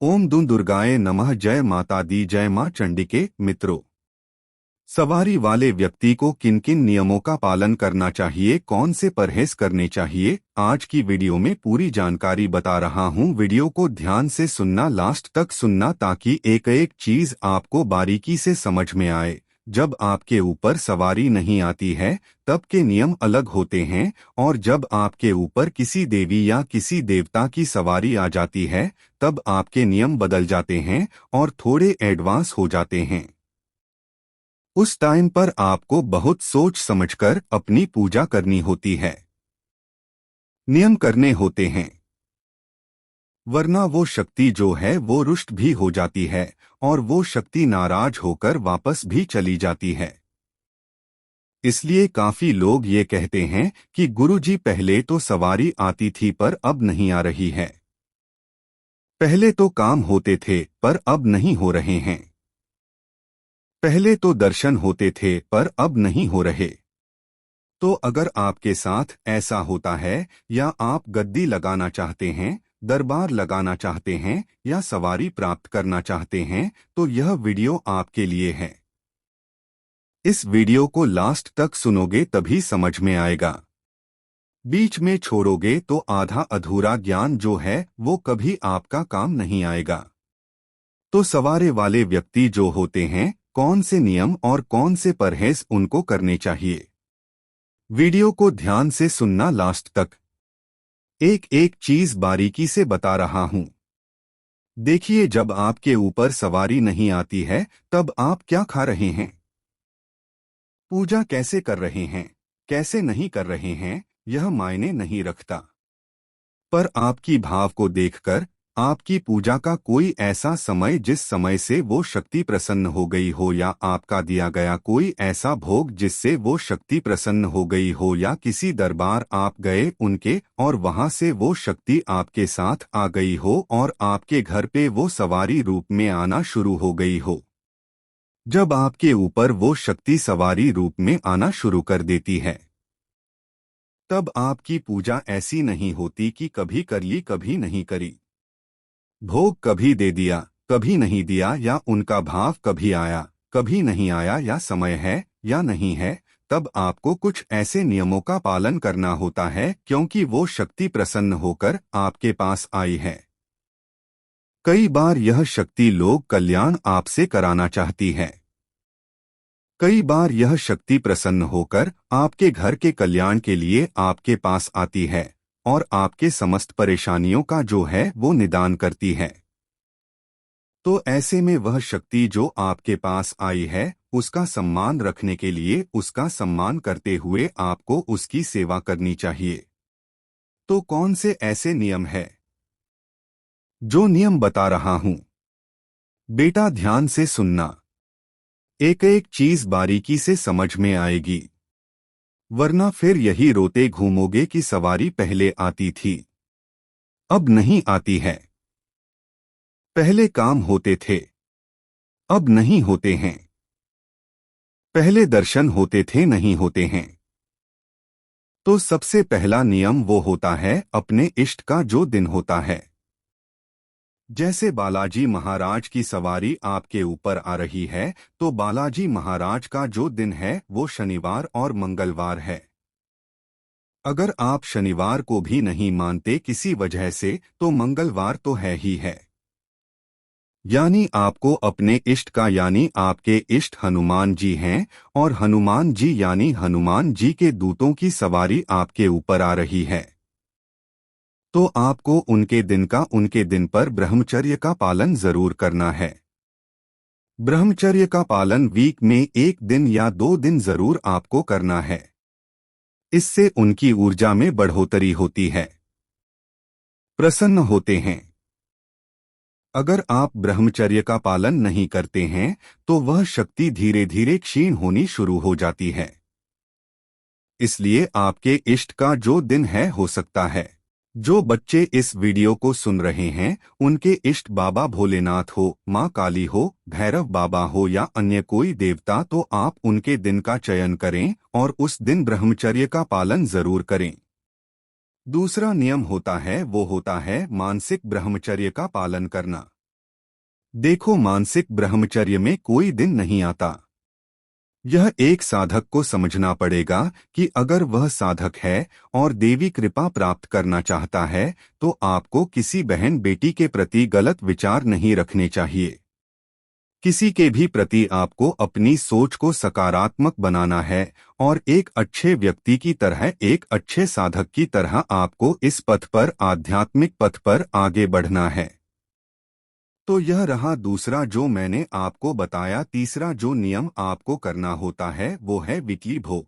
ओम दुं दुर्गाए नमः। जय माता दी, जय मां चंडिके। मित्रों, सवारी वाले व्यक्ति को किन किन नियमों का पालन करना चाहिए, कौन से परहेज करने चाहिए, आज की वीडियो में पूरी जानकारी बता रहा हूं। वीडियो को ध्यान से सुनना, लास्ट तक सुनना, ताकि एक एक चीज आपको बारीकी से समझ में आए। जब आपके ऊपर सवारी नहीं आती है तब के नियम अलग होते हैं, और जब आपके ऊपर किसी देवी या किसी देवता की सवारी आ जाती है तब आपके नियम बदल जाते हैं और थोड़े एडवांस हो जाते हैं। उस टाइम पर आपको बहुत सोच समझकर अपनी पूजा करनी होती है, नियम करने होते हैं, वरना वो शक्ति जो है वो रुष्ट भी हो जाती है और वो शक्ति नाराज होकर वापस भी चली जाती है। इसलिए काफी लोग ये कहते हैं कि गुरुजी पहले तो सवारी आती थी पर अब नहीं आ रही है, पहले तो काम होते थे पर अब नहीं हो रहे हैं, पहले तो दर्शन होते थे पर अब नहीं हो रहे। तो अगर आपके साथ ऐसा होता है, या आप गद्दी लगाना चाहते हैं, दरबार लगाना चाहते हैं, या सवारी प्राप्त करना चाहते हैं, तो यह वीडियो आपके लिए है। इस वीडियो को लास्ट तक सुनोगे तभी समझ में आएगा। बीच में छोड़ोगे तो आधा अधूरा ज्ञान जो है वो कभी आपका काम नहीं आएगा। तो सवारे वाले व्यक्ति जो होते हैं, कौन से नियम और कौन से परहेज उनको करने चाहिए, वीडियो को ध्यान से सुनना लास्ट तक। एक एक चीज बारीकी से बता रहा हूं। देखिए, जब आपके ऊपर सवारी नहीं आती है तब आप क्या खा रहे हैं, पूजा कैसे कर रहे हैं, कैसे नहीं कर रहे हैं, यह मायने नहीं रखता। पर आपकी भाव को देखकर आपकी पूजा का कोई ऐसा समय जिस समय से वो शक्ति प्रसन्न हो गई हो, या आपका दिया गया कोई ऐसा भोग जिससे वो शक्ति प्रसन्न हो गई हो, या किसी दरबार आप गए उनके और वहां से वो शक्ति आपके साथ आ गई हो और आपके घर पे वो सवारी रूप में आना शुरू हो गई हो। जब आपके ऊपर वो शक्ति सवारी रूप में आना शुरू कर देती है तब आपकी पूजा ऐसी नहीं होती कि कभी कर ली कभी नहीं करी, भोग कभी दे दिया कभी नहीं दिया, या उनका भाव कभी आया कभी नहीं आया, या समय है या नहीं है। तब आपको कुछ ऐसे नियमों का पालन करना होता है, क्योंकि वो शक्ति प्रसन्न होकर आपके पास आई है। कई बार यह शक्ति लोक कल्याण आपसे कराना चाहती है, कई बार यह शक्ति प्रसन्न होकर आपके घर के कल्याण के लिए आपके पास आती है और आपके समस्त परेशानियों का जो है वो निदान करती है। तो ऐसे में वह शक्ति जो आपके पास आई है उसका सम्मान रखने के लिए, उसका सम्मान करते हुए आपको उसकी सेवा करनी चाहिए। तो कौन से ऐसे नियम है जो नियम बता रहा हूं, बेटा ध्यान से सुनना, एक एक चीज बारीकी से समझ में आएगी, वरना फिर यही रोते घूमोगे कि सवारी पहले आती थी अब नहीं आती है, पहले काम होते थे अब नहीं होते हैं, पहले दर्शन होते थे नहीं होते हैं। तो सबसे पहला नियम वो होता है अपने इष्ट का जो दिन होता है। जैसे बालाजी महाराज की सवारी आपके ऊपर आ रही है, तो बालाजी महाराज का जो दिन है वो शनिवार और मंगलवार है। अगर आप शनिवार को भी नहीं मानते किसी वजह से, तो मंगलवार तो है ही है। यानी आपको अपने इष्ट का, यानी आपके इष्ट हनुमान जी हैं, और हनुमान जी यानी हनुमान जी के दूतों की सवारी आपके ऊपर आ रही है। तो आपको उनके दिन पर ब्रह्मचर्य का पालन जरूर करना है। ब्रह्मचर्य का पालन वीक में एक दिन या 2 दिन जरूर आपको करना है। इससे उनकी ऊर्जा में बढ़ोतरी होती है, प्रसन्न होते हैं। अगर आप ब्रह्मचर्य का पालन नहीं करते हैं तो वह शक्ति धीरे धीरे क्षीण होनी शुरू हो जाती है। इसलिए आपके इष्ट का जो दिन है हो सकता है, जो बच्चे इस वीडियो को सुन रहे हैं उनके इष्ट बाबा भोलेनाथ हो, माँ काली हो, भैरव बाबा हो, या अन्य कोई देवता, तो आप उनके दिन का चयन करें और उस दिन ब्रह्मचर्य का पालन जरूर करें। दूसरा नियम होता है वो होता है मानसिक ब्रह्मचर्य का पालन करना। देखो, मानसिक ब्रह्मचर्य में कोई दिन नहीं आता। यह एक साधक को समझना पड़ेगा कि अगर वह साधक है और देवी कृपा प्राप्त करना चाहता है तो आपको किसी बहन बेटी के प्रति गलत विचार नहीं रखने चाहिए। किसी के भी प्रति आपको अपनी सोच को सकारात्मक बनाना है और एक अच्छे व्यक्ति की तरह, एक अच्छे साधक की तरह आपको इस पथ पर, आध्यात्मिक पथ पर आगे बढ़ना है। तो यह रहा दूसरा जो मैंने आपको बताया। तीसरा जो नियम आपको करना होता है वो है वीकली भोग।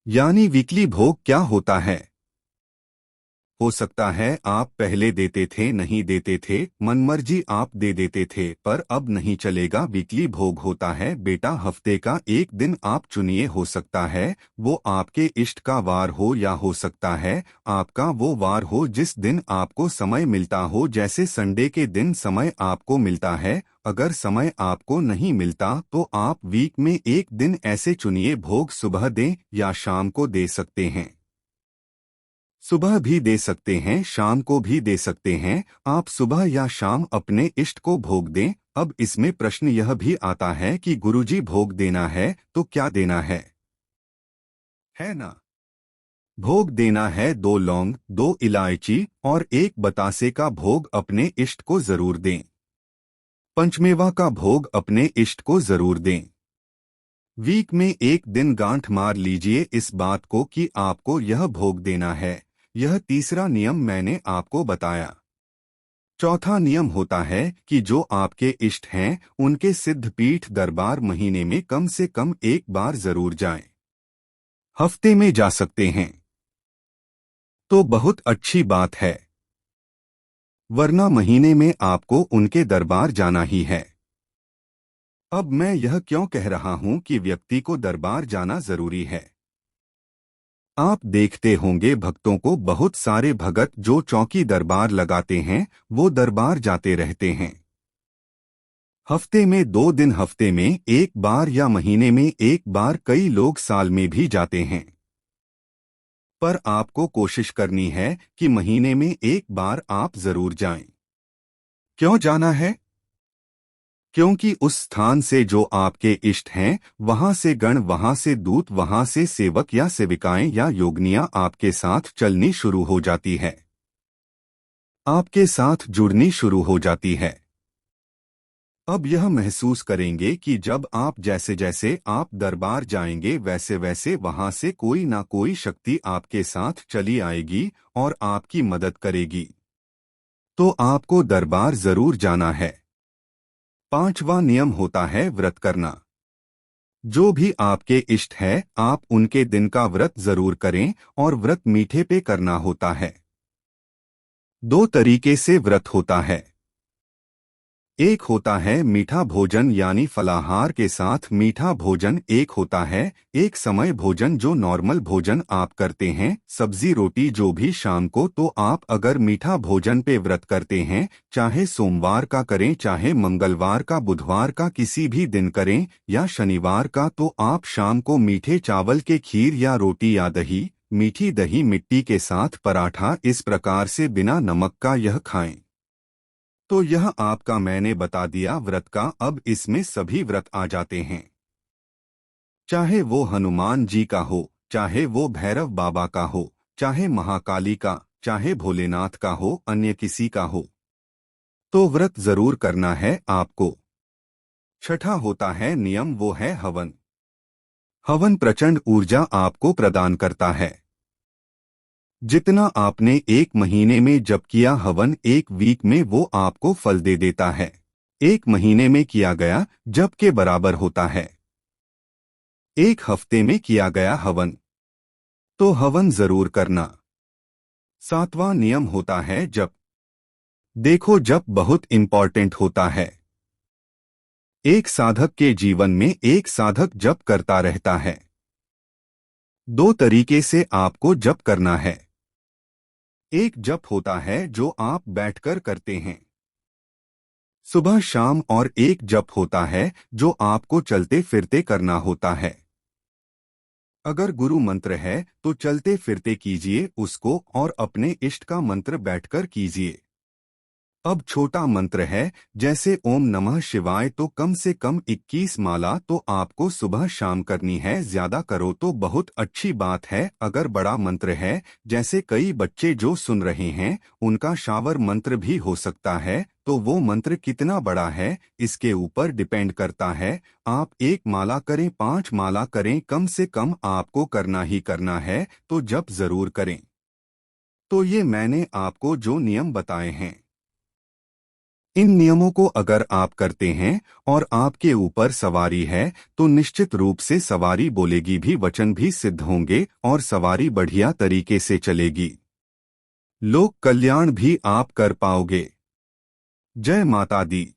यानी वीकली भोग क्या होता है? हो सकता है आप पहले देते थे, नहीं देते थे, मनमर्जी आप दे देते थे, पर अब नहीं चलेगा। वीकली भोग होता है बेटा, हफ्ते का एक दिन आप चुनिए। हो सकता है वो आपके इष्ट का वार हो या हो सकता है आपका वो वार हो जिस दिन आपको समय मिलता हो, जैसे संडे के दिन समय आपको मिलता है। अगर समय आपको नहीं मिलता तो आप वीक में एक दिन ऐसे चुनिए। भोग सुबह दें या शाम को दे सकते हैं। सुबह भी दे सकते हैं, शाम को भी दे सकते हैं। आप सुबह या शाम अपने इष्ट को भोग दें। अब इसमें प्रश्न यह भी आता है कि गुरुजी भोग देना है तो क्या देना है ना? भोग देना है 2 लौंग, 2 इलायची और 1 बतासे का भोग अपने इष्ट को जरूर दें। पंचमेवा का भोग अपने इष्ट को जरूर दें। वीक में एक दिन गांठ मार लीजिए इस बात को कि आपको यह भोग देना है। यह तीसरा नियम मैंने आपको बताया। चौथा नियम होता है कि जो आपके इष्ट हैं उनके सिद्धपीठ दरबार महीने में कम से कम एक बार जरूर जाएं। हफ्ते में जा सकते हैं तो बहुत अच्छी बात है, वरना महीने में आपको उनके दरबार जाना ही है। अब मैं यह क्यों कह रहा हूं कि व्यक्ति को दरबार जाना जरूरी है? आप देखते होंगे भक्तों को, बहुत सारे भगत जो चौकी दरबार लगाते हैं वो दरबार जाते रहते हैं। हफ्ते में 2 दिन, हफ्ते में एक बार या महीने में एक बार, कई लोग साल में भी जाते हैं। पर आपको कोशिश करनी है कि महीने में एक बार आप जरूर जाएं। क्यों जाना है? क्योंकि उस स्थान से जो आपके इष्ट हैं, वहां से गण, वहां से दूत, वहां से सेवक या सेविकाएं या योगनियां आपके साथ चलनी शुरू हो जाती है, आपके साथ जुड़नी शुरू हो जाती है। अब यह महसूस करेंगे कि जब आप, जैसे जैसे आप दरबार जाएंगे वैसे वैसे वहां से कोई ना कोई शक्ति आपके साथ चली आएगी और आपकी मदद करेगी। तो आपको दरबार जरूर जाना है। पांचवा नियम होता है व्रत करना। जो भी आपके इष्ट है आप उनके दिन का व्रत जरूर करें, और व्रत मीठे पे करना होता है। 2 तरीके से व्रत होता है। एक होता है मीठा भोजन यानी फलाहार के साथ मीठा भोजन। एक होता है एक समय भोजन जो नॉर्मल भोजन आप करते हैं, सब्जी रोटी जो भी शाम को। तो आप अगर मीठा भोजन पे व्रत करते हैं, चाहे सोमवार का करें, चाहे मंगलवार का, बुधवार का, किसी भी दिन करें या शनिवार का, तो आप शाम को मीठे चावल के खीर या रोटी या दही, मीठी दही मिट्टी के साथ पराठा, इस प्रकार से बिना नमक का यह खाएं। तो यह आपका मैंने बता दिया व्रत का। अब इसमें सभी व्रत आ जाते हैं, चाहे वो हनुमान जी का हो, चाहे वो भैरव बाबा का हो, चाहे महाकाली का, चाहे भोलेनाथ का हो, अन्य किसी का हो, तो व्रत जरूर करना है आपको। छठा होता है नियम, वो है हवन। हवन प्रचंड ऊर्जा आपको प्रदान करता है। जितना आपने एक महीने में जप किया हवन, एक वीक में वो आपको फल दे देता है। एक महीने में किया गया जप के बराबर होता है एक हफ्ते में किया गया हवन। तो हवन जरूर करना। सातवां नियम होता है जप। देखो, जप बहुत इंपॉर्टेंट होता है। एक साधक के जीवन में एक साधक जप करता रहता है। 2 तरीके से आपको जप करना है। एक जप होता है जो आप बैठकर करते हैं सुबह शाम, और एक जप होता है जो आपको चलते फिरते करना होता है। अगर गुरु मंत्र है तो चलते फिरते कीजिए उसको, और अपने इष्ट का मंत्र बैठकर कीजिए। अब छोटा मंत्र है, जैसे ओम नमः शिवाय, तो कम से कम 21 माला तो आपको सुबह शाम करनी है। ज्यादा करो तो बहुत अच्छी बात है। अगर बड़ा मंत्र है, जैसे कई बच्चे जो सुन रहे हैं उनका शावर मंत्र भी हो सकता है, तो वो मंत्र कितना बड़ा है इसके ऊपर डिपेंड करता है। आप 1 माला करें, 5 माला करें, कम से कम आपको करना ही करना है, तो जप जरूर करें। तो ये मैंने आपको जो नियम बताए हैं, इन नियमों को अगर आप करते हैं और आपके ऊपर सवारी है, तो निश्चित रूप से सवारी बोलेगी भी, वचन भी सिद्ध होंगे और सवारी बढ़िया तरीके से चलेगी। लोक कल्याण भी आप कर पाओगे। जय माता दी।